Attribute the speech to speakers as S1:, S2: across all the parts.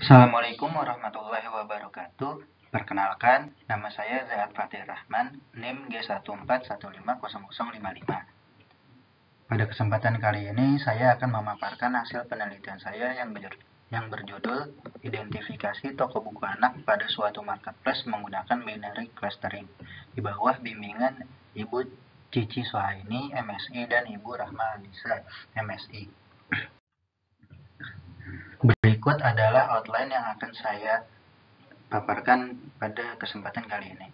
S1: Assalamualaikum warahmatullahi wabarakatuh. Perkenalkan, nama saya Zaid Fatih Rahman, NIM G141500055. Pada kesempatan kali ini, saya akan memaparkan hasil penelitian saya yang berjudul Identifikasi Toko Buku Anak pada suatu marketplace menggunakan binary clustering di bawah bimbingan Ibu Cici Sohaini, MSI, dan Ibu Rahma Alisa, MSI. Berikut adalah outline yang akan saya paparkan pada kesempatan kali ini.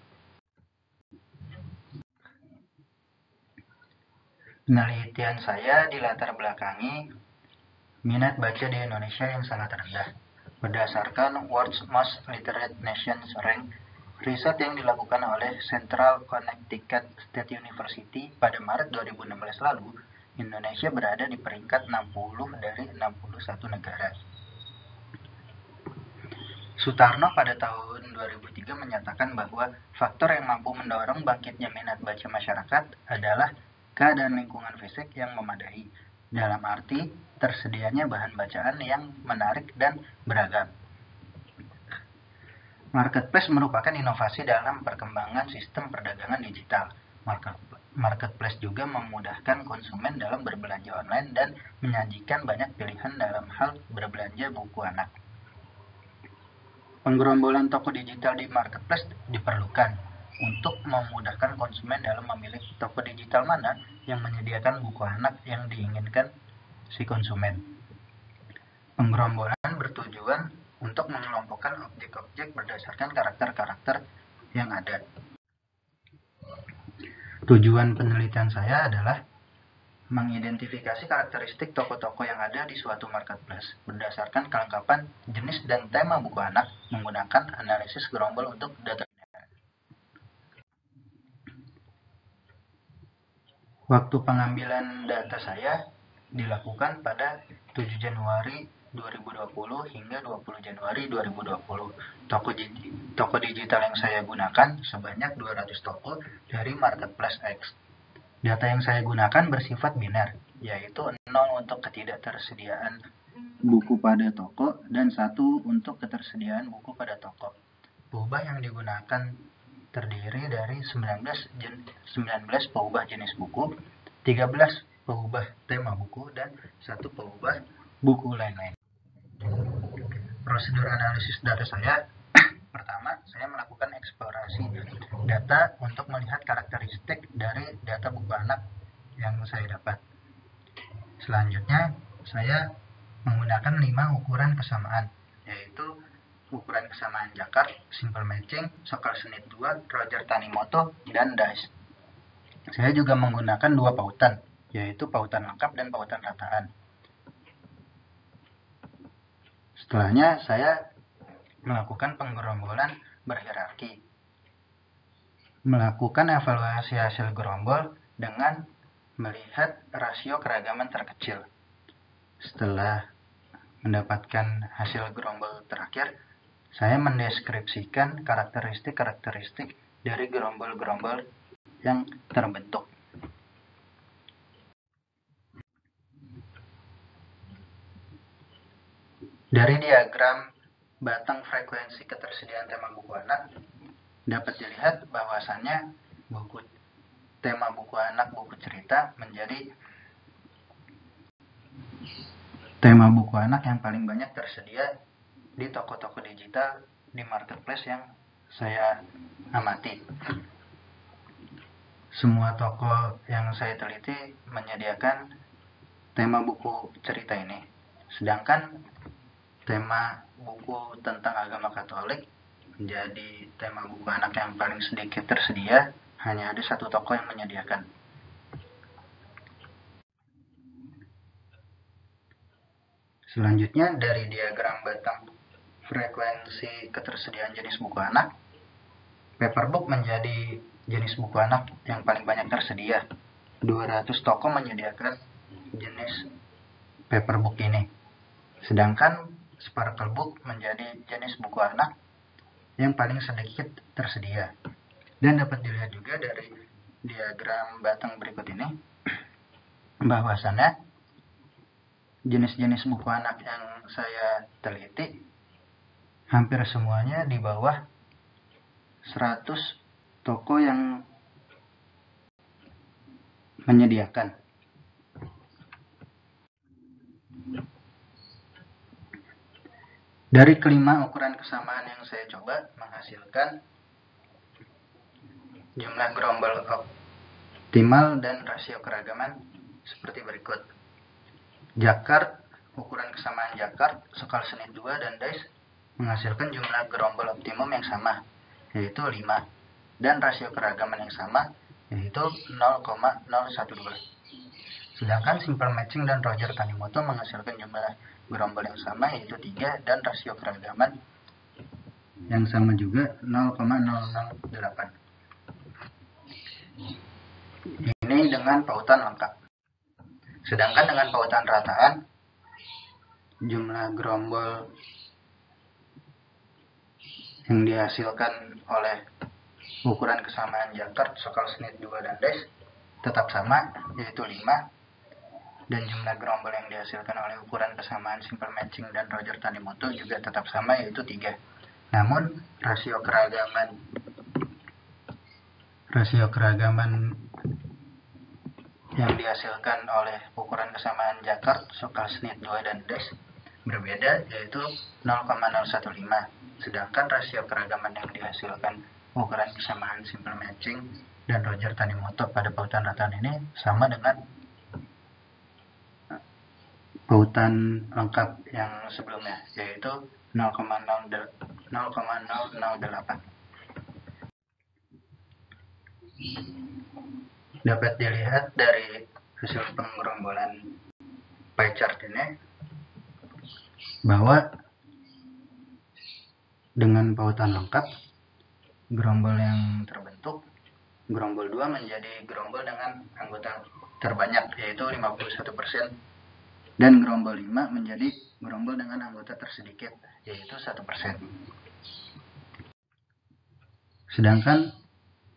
S1: Penelitian saya dilatar belakangi minat baca di Indonesia yang sangat rendah. Berdasarkan World's Most Literate Nations Rank, riset yang dilakukan oleh Central Connecticut State University pada Maret 2016 lalu, Indonesia berada di peringkat 60 dari 61 negara. Sutarno pada tahun 2003 menyatakan bahwa faktor yang mampu mendorong bangkitnya minat baca masyarakat adalah keadaan lingkungan fisik yang memadai, dalam arti tersedianya bahan bacaan yang menarik dan beragam. Marketplace merupakan inovasi dalam perkembangan sistem perdagangan digital. Marketplace juga memudahkan konsumen dalam berbelanja online dan menyajikan banyak pilihan dalam hal berbelanja buku anak. Penggerombolan toko digital di marketplace diperlukan untuk memudahkan konsumen dalam memilih toko digital mana yang menyediakan buku anak yang diinginkan si konsumen. Penggerombolan bertujuan untuk mengelompokkan objek-objek berdasarkan karakter-karakter yang ada. Tujuan penelitian saya adalah mengidentifikasi karakteristik toko-toko yang ada di suatu marketplace berdasarkan kelengkapan jenis dan tema buku anak menggunakan analisis gerombol untuk data. Waktu pengambilan data saya dilakukan pada 7 Januari 2020 hingga 20 Januari 2020. Toko digital yang saya gunakan sebanyak 200 toko dari Marketplace X. Data yang saya gunakan bersifat biner, yaitu 0 untuk ketidaktersediaan buku pada toko dan 1 untuk ketersediaan buku pada toko. Peubah yang digunakan terdiri dari 19 peubah jenis buku, 13 peubah tema buku, dan 1 peubah buku lain-lain. Prosedur analisis data saya, pertama, saya melakukan eksplorasi data untuk melihat karakteristik dari data buku anak yang saya dapat. Selanjutnya, saya menggunakan 5 ukuran kesamaan, yaitu ukuran kesamaan Jakart, Simple Matching, Sokal Snit 2, Roger Tanimoto, dan DICE. Saya juga menggunakan 2 pautan, yaitu pautan lengkap dan pautan rataan. Setelahnya, saya melakukan penggerombolan berhierarki. Melakukan evaluasi hasil gerombol dengan melihat rasio keragaman terkecil. Setelah mendapatkan hasil gerombol terakhir, saya mendeskripsikan karakteristik-karakteristik dari gerombol-gerombol yang terbentuk. Dari diagram batang frekuensi ketersediaan tema buku anak, dapat dilihat bahwasannya tema buku anak buku cerita menjadi tema buku anak yang paling banyak tersedia di toko-toko digital di marketplace yang saya amati. Semua toko yang saya teliti menyediakan tema buku cerita ini. Sedangkan tema buku tentang agama Katolik menjadi tema buku anak yang paling sedikit tersedia, hanya ada 1 toko yang menyediakan. Selanjutnya, dari diagram batang frekuensi ketersediaan jenis buku anak, paperbook menjadi jenis buku anak yang paling banyak tersedia. 200 toko menyediakan jenis paperbook ini. Sedangkan Sparkle Book menjadi jenis buku anak yang paling sedikit tersedia. Dan dapat dilihat juga dari diagram batang berikut ini, bahwasannya jenis-jenis buku anak yang saya teliti hampir semuanya di bawah 100 toko yang menyediakan. Dari kelima ukuran kesamaan yang saya coba menghasilkan jumlah gerombol optimal dan rasio keragaman seperti berikut. Jakart, ukuran kesamaan Jakart, skala Schnitt 2 dan dice menghasilkan jumlah gerombol optimum yang sama, yaitu 5, dan rasio keragaman yang sama, yaitu 0,012. Sedangkan Simple Matching dan Roger Tanimoto menghasilkan jumlah gerombol yang sama, yaitu 3, dan rasio keragaman yang sama juga 0,008. Ini dengan pautan lengkap. Sedangkan dengan pautan rataan, jumlah gerombol yang dihasilkan oleh ukuran kesamaan Jakart, skala Schnitt 2 dan dice tetap sama, yaitu 5, dan jumlah gerombol yang dihasilkan oleh ukuran kesamaan Simple Matching dan Roger Tanimoto juga tetap sama, yaitu 3. Namun rasio keragaman yang dihasilkan oleh ukuran kesamaan Jakart, skala Schnitt 2 dan dice berbeda, yaitu 0,015. Sedangkan rasio keragaman yang dihasilkan ukuran kesamaan Simple Matching dan Roger Tanimoto pada pautan rataan ini sama dengan pautan lengkap yang sebelumnya, yaitu 0,008. Dapat dilihat dari hasil penggerombolan pie chart ini bahwa dengan pautan lengkap, gerombol yang terbentuk, gerombol 2 menjadi gerombol dengan anggota terbanyak, yaitu 51%, dan gerombol 5 menjadi gerombol dengan anggota tersedikit, yaitu 1%. Sedangkan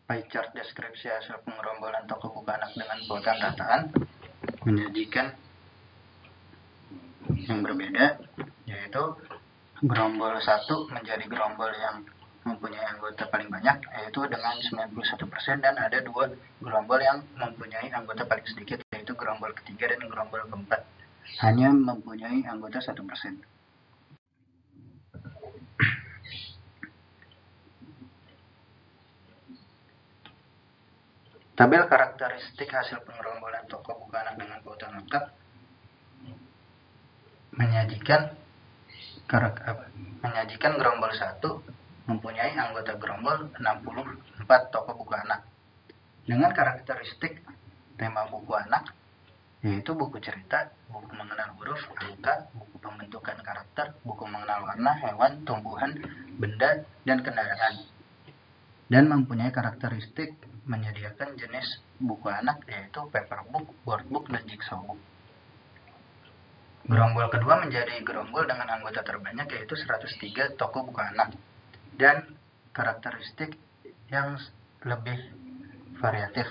S1: pie chart deskripsi hasil penggerombolan toko buku anak dengan pautan rataan menyajikan yang berbeda, yaitu gerombol 1 menjadi gerombol yang mempunyai anggota paling banyak, yaitu dengan 91%, dan ada 2 gerombol yang mempunyai anggota paling sedikit, yaitu gerombol ketiga dan gerombol keempat hanya mempunyai anggota 1%. Tabel karakteristik hasil penggerombolan toko buku anak dengan pautan lengkap menyajikan gerombol 1 mempunyai anggota gerombol 64 toko buku anak dengan karakteristik tema buku anak, yaitu buku cerita, buku mengenal huruf, angka, buku pembentukan karakter, buku mengenal warna, hewan, tumbuhan, benda, dan kendaraan, dan mempunyai karakteristik menyediakan jenis buku anak, yaitu paperbook, boardbook, dan jigsaw book. Gerombol kedua menjadi gerombol dengan anggota terbanyak, yaitu 103 toko buku anak, dan karakteristik yang lebih variatif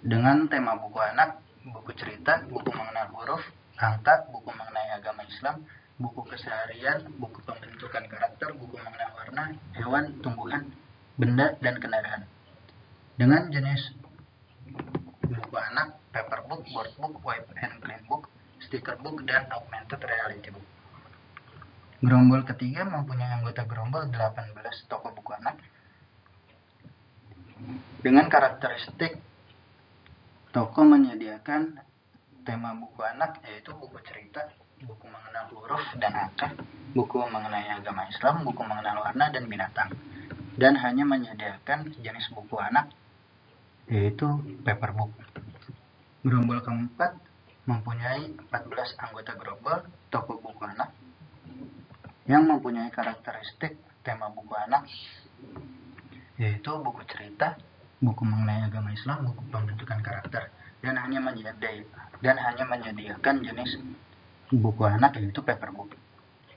S1: dengan tema buku anak, buku cerita, buku mengenal huruf, angka, buku mengenai agama Islam, buku keseharian, buku pembentukan karakter, buku mengenal warna, hewan, tumbuhan, benda, dan kendaraan. Dengan jenis buku anak, paperbook, boardbook, wipe and clean book, sticker book, dan augmented reality book. Gerombol ketiga mempunyai anggota gerombol 18 toko buku anak dengan karakteristik toko menyediakan tema buku anak, yaitu buku cerita, buku mengenal huruf dan angka, buku mengenai agama Islam, buku mengenal warna dan binatang, dan hanya menyediakan jenis buku anak, yaitu paperbook. Gerombol keempat mempunyai 14 anggota gerombol toko buku anak yang mempunyai karakteristik tema buku anak, yaitu buku cerita, buku mengenai agama Islam, buku pembentukan karakter, dan hanya menyediakan jenis buku anak, yaitu paperbook.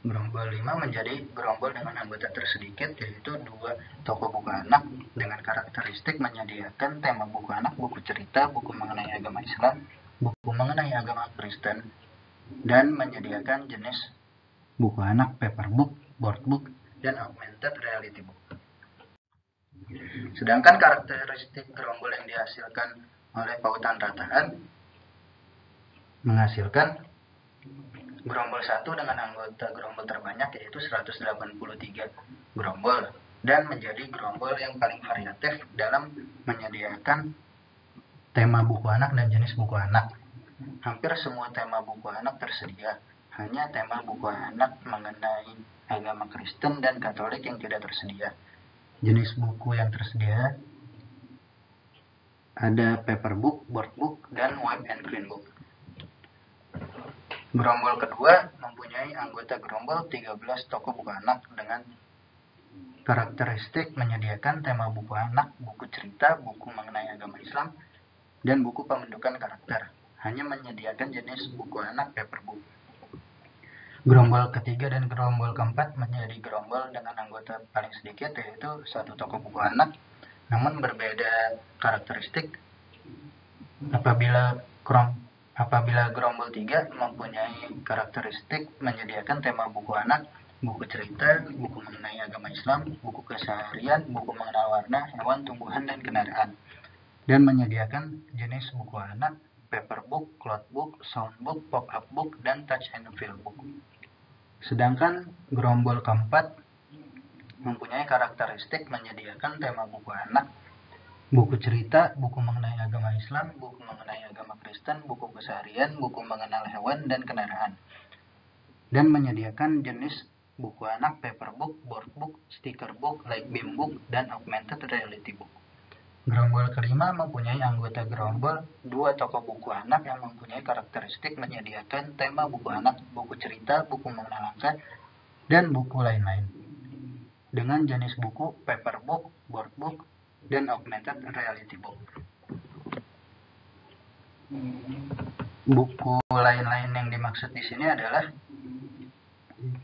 S1: Gerombol 5 menjadi gerombol dengan anggota tersedikit, yaitu 2 toko buku anak dengan karakteristik menyediakan tema buku anak, buku cerita, buku mengenai agama Islam, buku mengenai agama Kristen, dan menyediakan jenis buku anak, paperbook, boardbook, dan augmented reality book. Sedangkan karakteristik gerombol yang dihasilkan oleh pautan rataan menghasilkan gerombol 1 dengan anggota gerombol terbanyak yaitu 183 gerombol dan menjadi gerombol yang paling variatif dalam menyediakan tema buku anak dan jenis buku anak. Hampir semua tema buku anak tersedia, hanya tema buku anak mengenai agama Kristen dan Katolik yang tidak tersedia. Jenis buku yang tersedia ada paperbook, boardbook, dan web and green book. Gerombol kedua mempunyai anggota gerombol 13 toko buku anak dengan karakteristik menyediakan tema buku anak, buku cerita, buku mengenai agama Islam, dan buku pembentukan karakter. Hanya menyediakan jenis buku anak paperbook. Gerombol ketiga dan gerombol keempat menjadi gerombol dengan anggota paling sedikit yaitu 1 toko buku anak, namun berbeda karakteristik. Apabila gerombol 3 mempunyai karakteristik menyediakan tema buku anak, buku cerita, buku mengenai agama Islam, buku keseharian, buku mengenal warna, hewan, tumbuhan, dan kendaraan, dan menyediakan jenis buku anak, paperbook, clothbook, soundbook, pop-up book, dan touch and feel book. Sedangkan gerombol keempat mempunyai karakteristik menyediakan tema buku anak, buku cerita, buku mengenai agama Islam, buku mengenai agama Kristen, buku keseharian, buku mengenal hewan, dan kendaraan, dan menyediakan jenis buku anak, paperbook, boardbook, sticker book, light beam book, dan augmented reality book. Gerombol kelima mempunyai anggota gerombol 2 toko buku anak yang mempunyai karakteristik menyediakan tema buku anak, buku cerita, buku mengenal angka, dan buku lain-lain, dengan jenis buku paperbook, boardbook, dan augmented reality book. Buku lain-lain yang dimaksud di sini adalah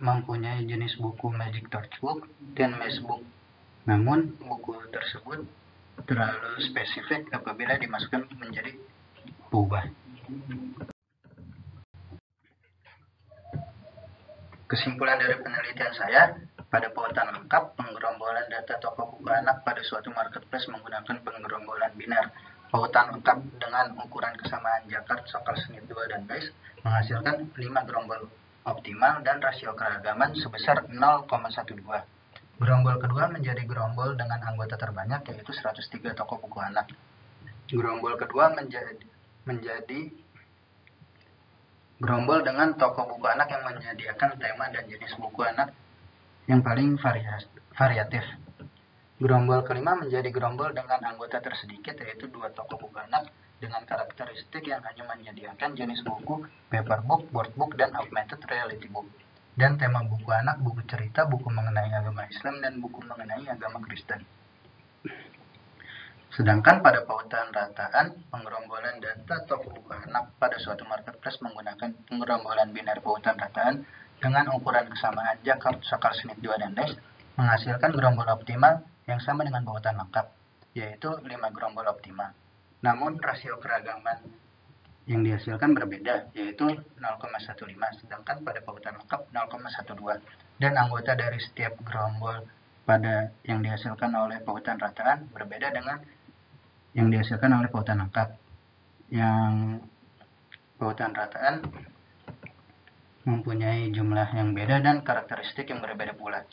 S1: mempunyai jenis buku Magic Torch Book dan Maze Book. Namun buku tersebut terlalu spesifik apabila dimasukkan menjadi pubah. Kesimpulan dari penelitian saya, pada pautan lengkap, penggerombolan data toko buku anak pada suatu marketplace menggunakan penggerombolan biner. Pautan lengkap dengan ukuran kesamaan Jakart, Sokal, Snip 2, dan Base menghasilkan 5 gerombol optimal dan rasio keragaman sebesar 0,12. Gerombol kedua menjadi gerombol dengan anggota terbanyak yaitu 103 toko buku anak. Gerombol kedua menjadi gerombol dengan toko buku anak yang menyediakan tema dan jenis buku anak yang paling variatif. Gerombol kelima menjadi gerombol dengan anggota tersedikit yaitu 2 toko buku anak dengan karakteristik yang hanya menyediakan jenis buku paperbook, boardbook, dan augmented reality book, dan tema buku anak, buku cerita, buku mengenai agama Islam, dan buku mengenai agama Kristen. Sedangkan pada pautan rataan, penggerombolan data toko buku anak pada suatu marketplace menggunakan penggerombolan biner pautan rataan dengan ukuran kesamaan Jakart, Sokal, Snip 2, dan Base menghasilkan gerombol optimal yang sama dengan pautan lengkap, yaitu 5 gerombol optimal. Namun rasio keragaman yang dihasilkan berbeda, yaitu 0,15, sedangkan pada pautan lengkap 0,12, dan anggota dari setiap gerombol pada yang dihasilkan oleh pautan rataan berbeda dengan yang dihasilkan oleh pautan lengkap. Yang pautan rataan mempunyai jumlah yang beda dan karakteristik yang berbeda pula.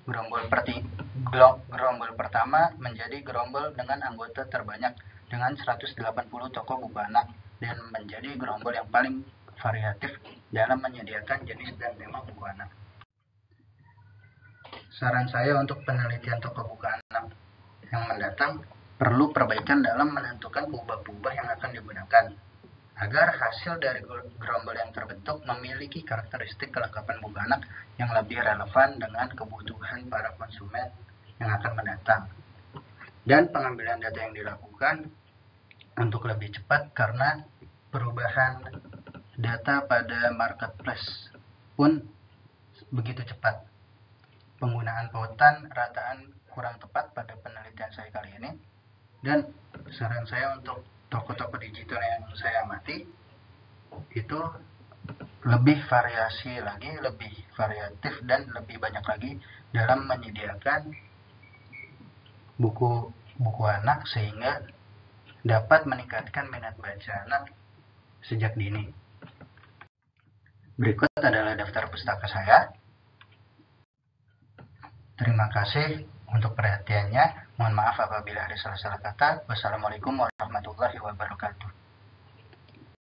S1: Gerombol pertama menjadi gerombol dengan anggota terbanyak dengan 180 toko buku anak dan menjadi gerombol yang paling variatif dalam menyediakan jenis dan tema buku anak. Saran saya untuk penelitian toko buku anak yang mendatang perlu perbaikan dalam menentukan pubah-pubah yang akan digunakan agar hasil dari gerombol yang terbentuk memiliki karakteristik kelengkapan buku anak yang lebih relevan dengan kebutuhan para konsumen yang akan mendatang. Dan pengambilan data yang dilakukan untuk lebih cepat karena perubahan data pada marketplace pun begitu cepat. Penggunaan pautan rataan kurang tepat pada penelitian saya kali ini. Dan saran saya untuk toko-toko digital yang saya amati itu lebih variasi lagi, lebih variatif dan lebih banyak lagi dalam menyediakan buku anak sehingga dapat meningkatkan minat baca anak sejak dini. Berikut adalah daftar pustaka saya. Terima kasih untuk perhatiannya. Mohon maaf apabila ada salah-salah kata. Wassalamualaikum warahmatullahi wabarakatuh.